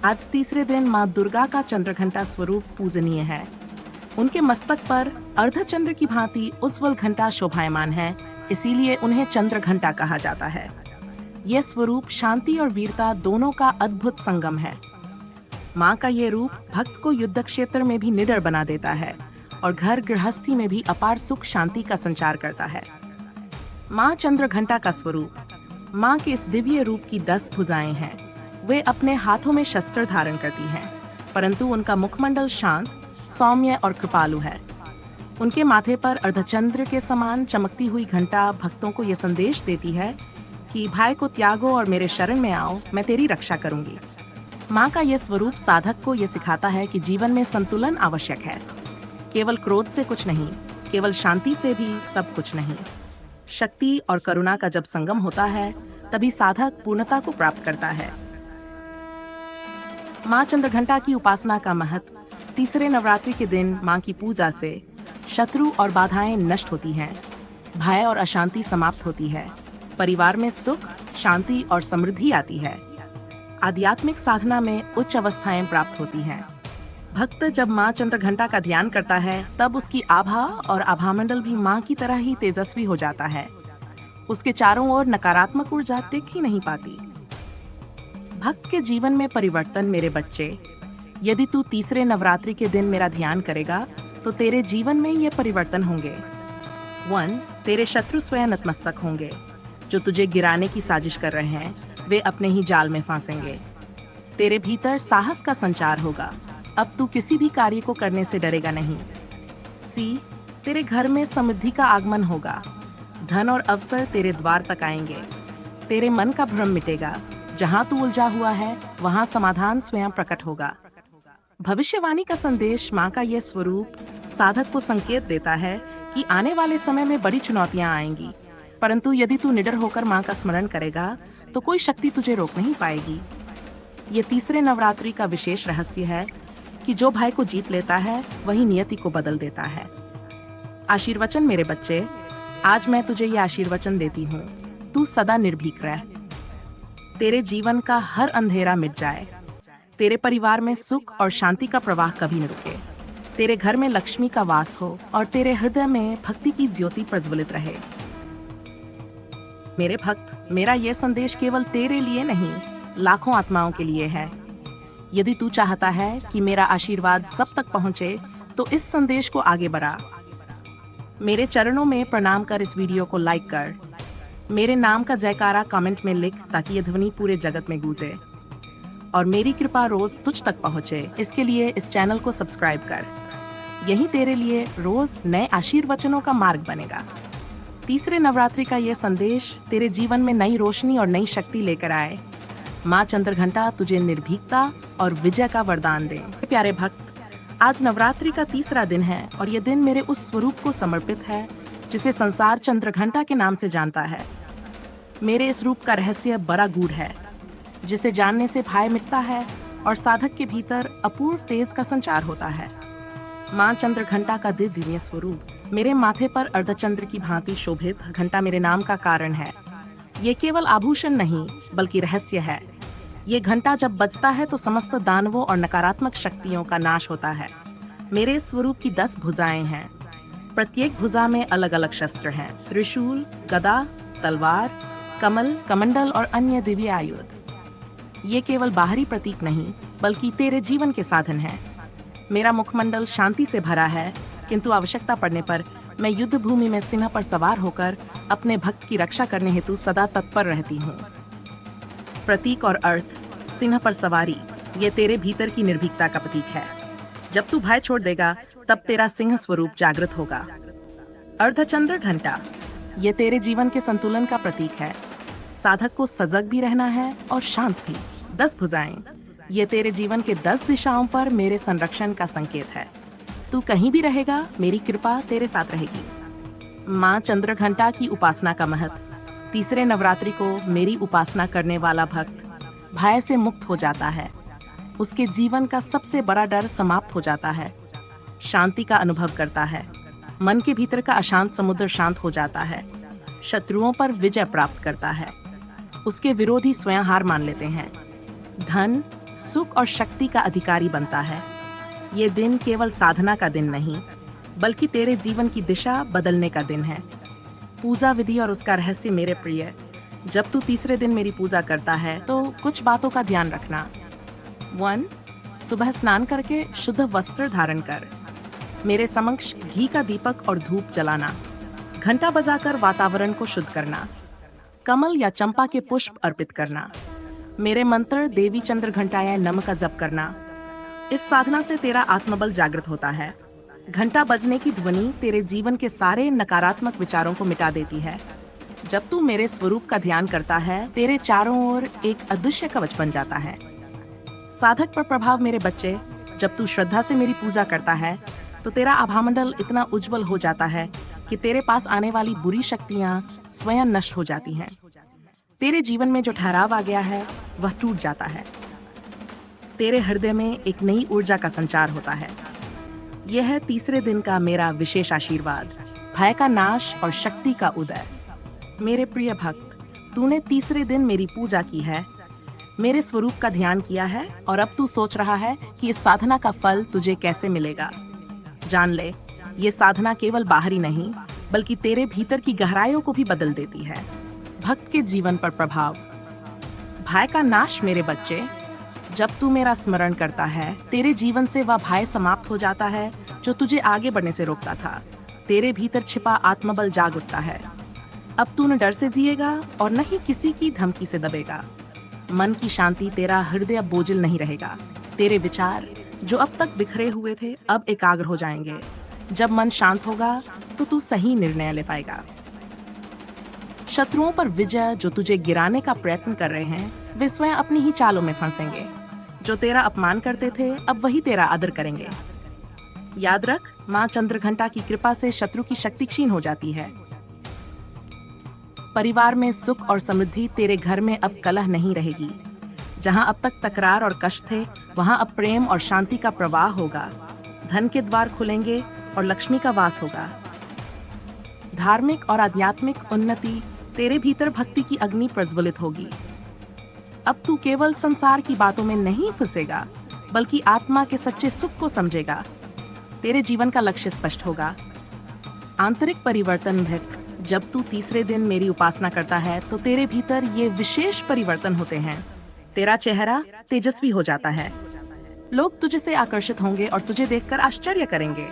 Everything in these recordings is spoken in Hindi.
आज तीसरे दिन माँ दुर्गा का चंद्रघंटा स्वरूप पूजनीय है। उनके मस्तक पर अर्धचंद्र की भांति उज्ज्वल घंटा शोभायमान है, इसीलिए उन्हें चंद्रघंटा कहा जाता है। यह स्वरूप शांति और वीरता दोनों का अद्भुत संगम है। माँ का ये रूप भक्त को युद्ध क्षेत्र में भी निडर बना देता है और घर गृहस्थी में भी अपार सुख शांति का संचार करता है। माँ चंद्रघंटा का स्वरूप। माँ के इस दिव्य रूप की 10 भुजाएं हैं। वे अपने हाथों में शस्त्र धारण करती हैं, परंतु उनका मुखमंडल शांत, सौम्य और कृपालु है। उनके माथे पर अर्धचंद्र के समान चमकती हुई घंटा भक्तों को यह संदेश देती है कि भाई को त्यागो और मेरे शरण में आओ, मैं तेरी रक्षा करूंगी। माँ का यह स्वरूप साधक को यह सिखाता है कि जीवन में संतुलन आवश्यक है। केवल क्रोध से कुछ नहीं, केवल शांति से भी सब कुछ नहीं। शक्ति और करुणा का जब संगम होता है, तभी साधक पूर्णता को प्राप्त करता है। माँ चंद्रघंटा की उपासना का महत्व। तीसरे नवरात्रि के दिन माँ की पूजा से शत्रु और बाधाएं नष्ट होती हैं, भय और अशांति समाप्त होती है, परिवार में सुख, शांति और समृद्धि आती है। आध्यात्मिक साधना में उच्च अवस्थाएं प्राप्त होती हैं। भक्त जब माँ चंद्रघंटा का ध्यान करता है, तब उसकी आभा और आभामंडल भी माँ की तरह ही तेजस्वी हो जाता है। उसके चारों ओर नकारात्मक ऊर्जा टिक ही नहीं पाती। भक्त के जीवन में परिवर्तन। मेरे बच्चे, यदि तू तीसरे नवरात्रि के दिन मेरा ध्यान करेगा, तो तेरे जीवन में ये परिवर्तन होंगे। 1. तेरे शत्रु स्वयं नतमस्तक होंगे। जो तुझे गिराने की साजिश कर रहे हैं, वे अपने ही जाल में फांसेंगे। तेरे भीतर साहस का संचार होगा। अब तू किसी भी कार्य को करने से डरेगा नहीं। C. तेरे घर में समृद्धि का आगमन होगा। धन और अवसर तेरे द्वार तक आएंगे। तेरे मन का भ्रम मिटेगा। जहाँ तू उलझा हुआ है, वहाँ समाधान स्वयं प्रकट होगा। भविष्यवाणी का संदेश। माँ का यह स्वरूप साधक को संकेत देता है कि आने वाले समय में बड़ी चुनौतियाँ आएंगी, परंतु यदि तू निडर होकर माँ का स्मरण करेगा, तो कोई शक्ति तुझे रोक नहीं पाएगी। ये तीसरे नवरात्रि का विशेष रहस्य है कि जो भय को जीत लेता है, वही नियति को बदल देता है। आशीर्वचन। मेरे बच्चे, आज मैं तुझे ये आशीर्वचन देती हूँ, तू सदा निर्भीक रह। तेरे जीवन का हर अंधेरा मिट जाए। तेरे परिवार में सुख और शांति का प्रवाह कभी न रुके। तेरे घर में लक्ष्मी का वास हो और तेरे हृदय में भक्ति की ज्योति प्रज्वलित रहे। मेरे भक्त, मेरा यह संदेश केवल तेरे लिए नहीं, लाखों आत्माओं के लिए है। यदि तू चाहता है कि मेरा आशीर्वाद सब तक पहुंचे, तो इस संदेश को आगे बढ़ा। मेरे चरणों में प्रणाम कर इस वीडियो को लाइक कर। मेरे नाम का जयकारा कमेंट में लिख, ताकि ये ध्वनि पूरे जगत में गूंजे और मेरी कृपा रोज तुझ तक पहुंचे। इसके लिए इस चैनल को सब्सक्राइब कर। यही तेरे लिए रोज नए आशीर्वचनों का मार्ग बनेगा। तीसरे नवरात्रि का यह संदेश तेरे जीवन में नई रोशनी और नई शक्ति लेकर आए। माँ चंद्रघंटा तुझे निर्भीकता और विजय का वरदान दे। प्यारे भक्त, आज नवरात्रि का तीसरा दिन है और यह दिन मेरे उस स्वरूप को समर्पित है जिसे संसार चंद्रघंटा के नाम से जानता है। मेरे इस रूप का रहस्य बड़ा गूढ़ है, जिसे जानने से भय मिटता है और साधक के भीतर अपूर्व तेज का संचार होता है। माँ चंद्रघंटा का दिव्य स्वरूप। मेरे माथे पर अर्धचंद्र की भांति शोभित घंटा मेरे नाम का कारण है। ये केवल आभूषण नहीं, बल्कि रहस्य है। ये घंटा जब बजता है तो समस्त दानवों और नकारात्मक शक्तियों का नाश होता है। मेरे इस स्वरूप की 10 भुजाएं हैं। प्रत्येक भुजा में अलग अलग शस्त्र हैं। त्रिशूल, गदा, तलवार, कमल, कमंडल और अन्य दिव्य आयुध। ये केवल बाहरी प्रतीक नहीं, बल्कि तेरे जीवन के साधन हैं। मेरा मुखमंडल शांति से भरा है, किंतु आवश्यकता पड़ने पर मैं युद्ध भूमि में सिंह पर सवार होकर अपने भक्त की रक्षा करने हेतु सदा तत्पर रहती हूँ। प्रतीक और अर्थ। सिंह पर सवारी, ये तेरे भीतर की निर्भीकता का प्रतीक है। जब तू भय छोड़ देगा, तब तेरा सिंह स्वरूप जागृत होगा। अर्धचंद्र घंटा, ये तेरे जीवन के संतुलन का प्रतीक है। साधक को सजग भी रहना है और शांत भी। 10 भुजाएं, ये तेरे जीवन के 10 दिशाओं पर मेरे संरक्षण का संकेत है। तू कहीं भी रहेगा, मेरी कृपा तेरे साथ रहेगी। माँ चंद्रघंटा की उपासना का महत्व। तीसरे नवरात्रि को मेरी उपासना करने वाला भक्त भय से मुक्त हो जाता है। उसके जीवन का सबसे बड़ा डर समाप्त हो जाता है। शांति का अनुभव करता है। मन के भीतर का अशांत समुद्र शांत हो जाता है। शत्रुओं पर विजय प्राप्त करता है। उसके विरोधी स्वयं हार मान लेते हैं। धन, सुख और शक्ति का अधिकारी बनता है। ये दिन केवल साधना का दिन नहीं, बल्कि तेरे जीवन की दिशा बदलने का दिन है। पूजा विधि और उसका रहस्य मेरे प्रिय, जब तू तीसरे दिन मेरी पूजा करता है तो कुछ बातों का ध्यान रखना। 1. सुबह स्नान करके शुद्ध वस्त्र धारण कर। मेरे समक्ष घी का दीपक और धूप जलाना। घंटा बजाकर वातावरण को शुद्ध करना। कमल या चंपा के पुष्प अर्पित करना। मेरे मंत्र देवी चंद्र घंटाएं नम का जप करना। इस साधना से तेरा आत्मबल जागृत होता है। घंटा बजने की ध्वनि तेरे जीवन के सारे नकारात्मक विचारों को मिटा देती है। जब तू मेरे स्वरूप का ध्यान करता है, तेरे चारों ओर एक अदृश्य कवच बन जाता है। साधक पर प्रभाव मेरे बच्चे, जब तू श्रद्धा से मेरी पूजा करता है तो तेरा आभामंडल इतना उज्जवल हो जाता है कि तेरे पास आने वाली बुरी शक्तियां स्वयं नष्ट हो जाती हैं। तेरे जीवन में जो ठहराव आ गया है वह टूट जाता है। तेरे हृदय में एक नई ऊर्जा का संचार होता है। यह है तीसरे दिन का मेरा विशेष आशीर्वाद, भय का नाश और शक्ति का उदय। मेरे प्रिय भक्त, तूने तीसरे दिन मेरी पूजा की है, मेरे स्वरूप का ध्यान किया है और अब तू सोच रहा है कि इस साधना का फल तुझे कैसे मिलेगा। जान ले, ये साधना केवल बाहरी नहीं, बल्कि तेरे भीतर की गहराइयों को भी बदल देती है। भक्त के जीवन पर प्रभाव। भय का नाश मेरे बच्चे, जब तू मेरा स्मरण करता है, तेरे जीवन से वह भय समाप्त हो जाता है जो तुझे आगे बढ़ने से रोकता था। तेरे भीतर छिपा आत्मबल जाग उठता है। अब तू न डर से जिएगा और न ही किसी की धमकी से दबेगा। मन की शांति, तेरा हृदय बोझिल नहीं रहेगा। तेरे विचार जो अब तक बिखरे हुए थे अब एकाग्र हो जाएंगे। जब मन शांत होगा तो तू सही निर्णय ले पाएगा। शत्रुओं पर विजय जो तुझे गिराने का प्रयत्न कर रहे हैं, वे स्वयं अपनी ही चालों में फंसेंगे। जो तेरा अपमान करते थे अब वही तेरा आदर करेंगे। याद रख, माँ चंद्रघंटा की कृपा से शत्रु की शक्ति क्षीण हो जाती है। परिवार में सुख और समृद्धि, तेरे घर में अब कलह नहीं रहेगी। जहाँ अब तक तकरार और कष्ट थे, वहाँ अब प्रेम और शांति का प्रवाह होगा। धन के द्वार खुलेंगे और लक्ष्मी का वास होगा। धार्मिक और आध्यात्मिक उन्नति, तेरे भीतर भक्ति की अग्नि प्रज्वलित होगी। अब तू केवल संसार की बातों में नहीं फंसेगा, बल्कि आत्मा के सच्चे सुख को समझेगा। तेरे जीवन का लक्ष्य स्पष्ट होगा। आंतरिक परिवर्तन भक्त, जब तू तीसरे दिन मेरी उपासना करता है तो तेरे भीतर ये विशेष परिवर्तन होते हैं। तेरा चेहरा तेजस्वी हो जाता है। लोग तुझे से आकर्षित होंगे और तुझे देखकर आश्चर्य करेंगे।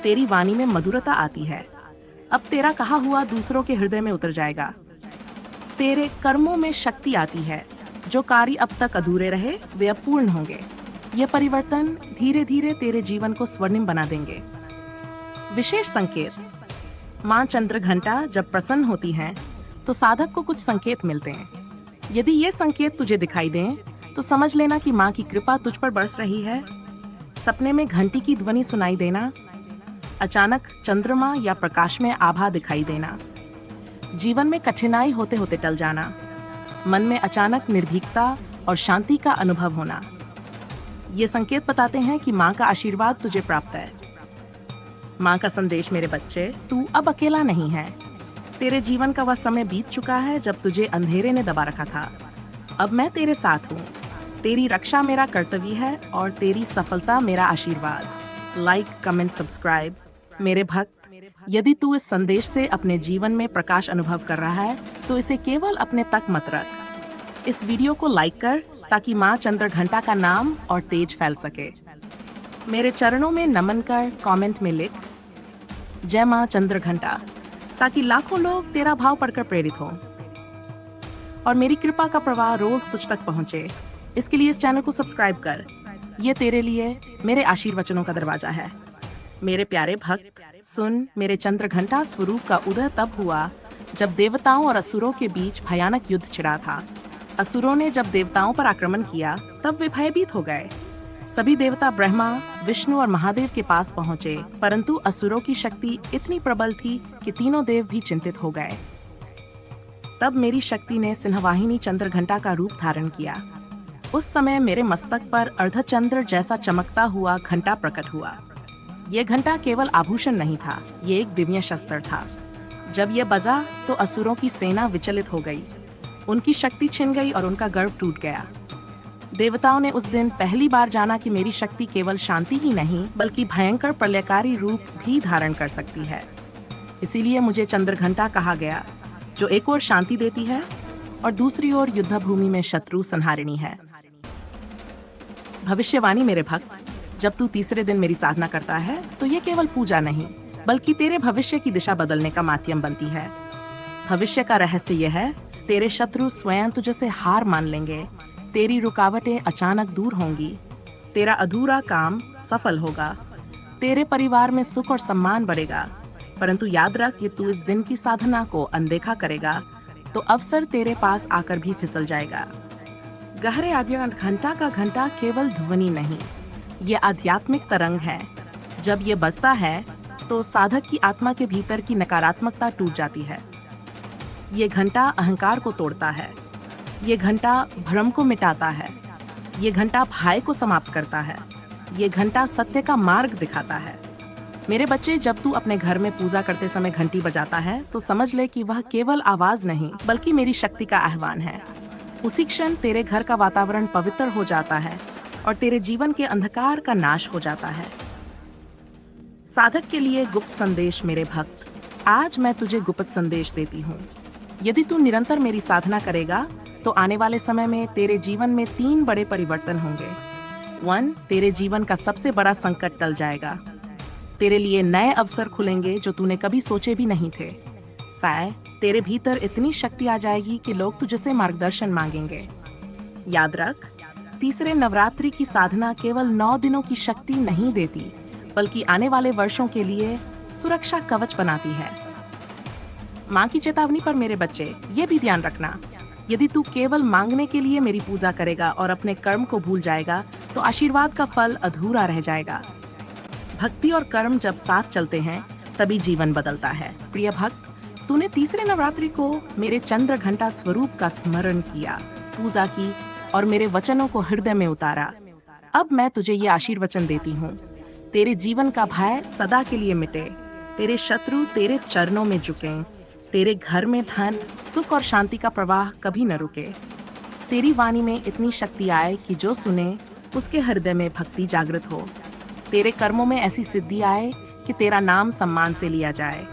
तेरी वाणी में मधुरता आती है। अब तेरा कहा हुआ दूसरों के हृदय में उतर जाएगा। तेरे कर्मों में शक्ति आती है। जो कार्य अब तक अधूरे रहे वे अब पूर्ण होंगे। ये परिवर्तन धीरे धीरे तेरे जीवन को स्वर्णिम बना देंगे। विशेष संकेत। माँ चंद्रघंटा जब प्रसन्न होती हैं, तो साधक को कुछ संकेत मिलते हैं। यदि ये संकेत तुझे दिखाई दें, तो समझ लेना कि माँ की कृपा तुझ पर बरस रही है। सपने में घंटी की ध्वनि सुनाई देना, अचानक चंद्रमा या प्रकाश में आभा दिखाई देना, जीवन में कठिनाई होते होते टल जाना, मन में अचानक निर्भीकता और शांति का अनुभव होना। ये संकेत बताते हैं कि माँ का आशीर्वाद तुझे प्राप्त है। माँ का संदेश मेरे बच्चे, तू अब अकेला नहीं है। तेरे जीवन का वह समय बीत चुका है जब तुझे अंधेरे ने दबा रखा था। अब मैं तेरे साथ हूँ। तेरी रक्षा मेरा कर्तव्य है और तेरी सफलता मेरा आशीर्वाद। Like, comment, subscribe. मेरे भक्त, यदि तू इस संदेश से अपने जीवन में प्रकाश अनुभव कर रहा है तो इसे केवल अपने तक मत रख। इस वीडियो को लाइक कर ताकि माँ चंद्रघंटा का नाम और तेज फैल सके। मेरे चरणों में नमन कर कमेंट में लिख जय माँ चंद्रघंटा, ताकि लाखों लोग तेरा भाव पढ़कर प्रेरित हों और मेरी कृपा का प्रवाह रोज तुझ तक पहुंचे। इसके लिए इस चैनल को सब्सक्राइब कर। ये तेरे लिए मेरे आशीर्वचनों का दरवाजा है। मेरे प्यारे भक्त सुन, मेरे चंद्रघंटा स्वरूप का उदय तब हुआ जब देवताओं और असुरों के बीच भयानक युद्ध छिड़ा था। असुरों ने जब देवताओं पर आक्रमण किया तब वे भयभीत हो गए। सभी देवता ब्रह्मा, विष्णु और महादेव के पास पहुंचे, परंतु असुरों की शक्ति इतनी प्रबल थी कि तीनों देव भी चिंतित हो गए। तब मेरी शक्ति ने सिंहवाहिनी चंद्रघंटा का रूप धारण किया। उस समय मेरे मस्तक पर अर्धचंद्र जैसा चमकता हुआ घंटा प्रकट हुआ। यह घंटा केवल आभूषण नहीं था, ये एक दिव्य शस्त्र था। जब यह बजा तो असुरों की सेना विचलित हो गई, उनकी शक्ति छिन गई और उनका गर्व टूट गया। देवताओं ने उस दिन पहली बार जाना कि मेरी शक्ति केवल शांति ही नहीं बल्कि भयंकर प्रलयकारी रूप भी धारण कर सकती है। इसीलिए मुझे चंद्रघंटा कहा गया, जो एक ओर शांति देती है और दूसरी ओर युद्ध भूमि में शत्रु संहारिणी है। भविष्यवाणी मेरे भक्त, जब तू तीसरे दिन मेरी साधना करता है तो ये केवल पूजा नहीं बल्कि तेरे भविष्य की दिशा बदलने का माध्यम बनती है। भविष्य का रहस्य यह है, तेरे शत्रु स्वयं तुझे से हार मान लेंगे, तेरी रुकावटें अचानक दूर होंगी, तेरा अधूरा काम सफल होगा, तेरे परिवार में सुख और सम्मान बढ़ेगा। परंतु याद रख, ये तू इस दिन की साधना को अनदेखा करेगा तो अवसर तेरे पास आकर भी फिसल जाएगा। गहरे आद्य घंटा का घंटा केवल ध्वनि नहीं, ये आध्यात्मिक तरंग है। जब ये बजता है तो साधक की आत्मा के भीतर की नकारात्मकता टूट जाती है। ये घंटा अहंकार को तोड़ता है, ये घंटा भ्रम को मिटाता है, ये घंटा भय को समाप्त करता है, ये घंटा सत्य का मार्ग दिखाता है। मेरे बच्चे, जब तू अपने घर में पूजा करते समय घंटी बजाता है तो समझ ले कि वह केवल आवाज नहीं बल्कि मेरी शक्ति का आह्वान है। उसी क्षण तेरे घर का वातावरण पवित्र हो जाता है और तेरे जीवन के अंधकार का नाश हो जाता है। साधक के लिए गुप्त संदेश मेरे भक्त, आज मैं तुझे गुप्त संदेश देती हूँ। यदि तू निरंतर मेरी साधना करेगा तो आने वाले समय में तेरे जीवन में 3 बड़े परिवर्तन होंगे। 1, तेरे जीवन का सबसे बड़ा संकट टल जाएगा, तेरे लिए नए अवसर खुलेंगे जो तूने कभी सोचे भी नहीं थे। 5, तेरे भीतर इतनी शक्ति आ जाएगी कि लोग तुझसे मार्गदर्शन मांगेंगे। याद रख, तीसरे नवरात्रि की साधना केवल 9 दिनों की शक्ति नहीं देती बल्कि आने वाले वर्षों के लिए सुरक्षा कवच बनाती है। माँ की चेतावनी पर मेरे बच्चे, ये भी ध्यान रखना, यदि तू केवल मांगने के लिए मेरी पूजा करेगा और अपने कर्म को भूल जाएगा तो आशीर्वाद का फल अधूरा रह जाएगा। भक्ति और कर्म जब साथ चलते हैं तभी जीवन बदलता है। प्रिय भक्त, तूने तीसरे नवरात्रि को मेरे चंद्र घंटा स्वरूप का स्मरण किया, पूजा की और मेरे वचनों को हृदय में उतारा। अब मैं तुझे ये आशीर्वचन देती हूँ, तेरे जीवन का भय सदा के लिए मिटे, तेरे शत्रु तेरे चरणों में झुकें, तेरे घर में धन, सुख और शांति का प्रवाह कभी न रुके। तेरी वाणी में इतनी शक्ति आए कि जो सुने उसके हृदय में भक्ति जागृत हो। तेरे कर्मों में ऐसी सिद्धि आए कि तेरा नाम सम्मान से लिया जाए।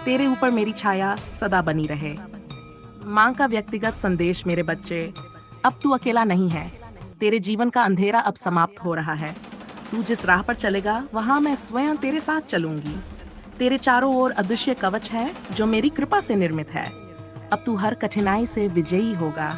तेरे ऊपर मेरी छाया सदा बनी रहे। माँ का व्यक्तिगत संदेश मेरे बच्चे, अब तू अकेला नहीं है, तेरे जीवन का अंधेरा अब समाप्त हो रहा है। तू जिस राह पर चलेगा वहाँ मैं स्वयं तेरे साथ चलूंगी। तेरे चारों ओर अदृश्य कवच है जो मेरी कृपा से निर्मित है। अब तू हर कठिनाई से विजयी होगा।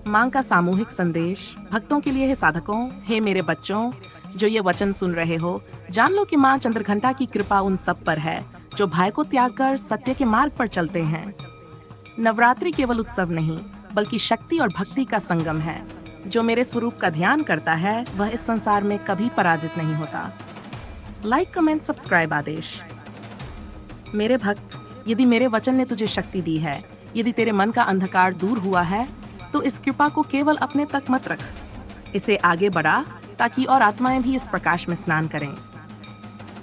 माँ का सामूहिक संदेश भक्तों के लिए है। साधकों, हे मेरे बच्चों जो ये वचन सुन रहे हो, जान लो कि माँ चंद्रघंटा की कृपा उन सब पर है जो भय को त्याग कर सत्य के मार्ग पर चलते हैं। नवरात्रि केवल उत्सव नहीं बल्कि शक्ति और भक्ति का संगम है। जो मेरे स्वरूप का ध्यान करता है वह इस संसार में कभी पराजित नहीं होता। लाइक, कमेंट, सब्सक्राइब आदेश। मेरे भक्त, यदि मेरे वचन ने तुझे शक्ति दी है, यदि तेरे मन का अंधकार दूर हुआ है तो इस कृपा को केवल अपने तक मत रख, इसे आगे बढ़ा ताकि और आत्माएं भी इस प्रकाश में स्नान करें।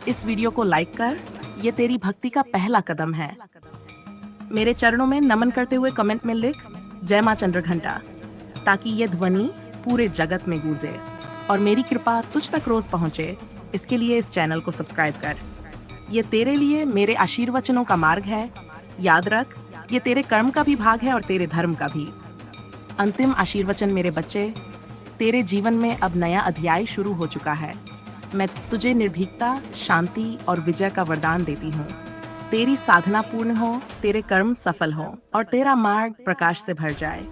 इस वीडियो को लाइक कर, ये तेरी भक्ति का पहला कदम है। मेरे चरणों में नमन करते हुए कमेंट में लिख जय मां चंद्रघंटा, ताकि ये ध्वनि पूरे जगत में गूंजे और मेरी कृपा तुझ तक रोज पहुंचे। इसके लिए इस चैनल को सब्सक्राइब कर। ये तेरे लिए मेरे आशीर्वचनों का मार्ग है। याद रख, ये तेरे कर्म का भी भाग है और तेरे धर्म का भी। अंतिम आशीर्वचन मेरे बच्चे, तेरे जीवन में अब नया अध्याय शुरू हो चुका है। मैं तुझे निर्भीकता, शांति और विजय का वरदान देती हूँ। तेरी साधना पूर्ण हो, तेरे कर्म सफल हो और तेरा मार्ग प्रकाश से भर जाए।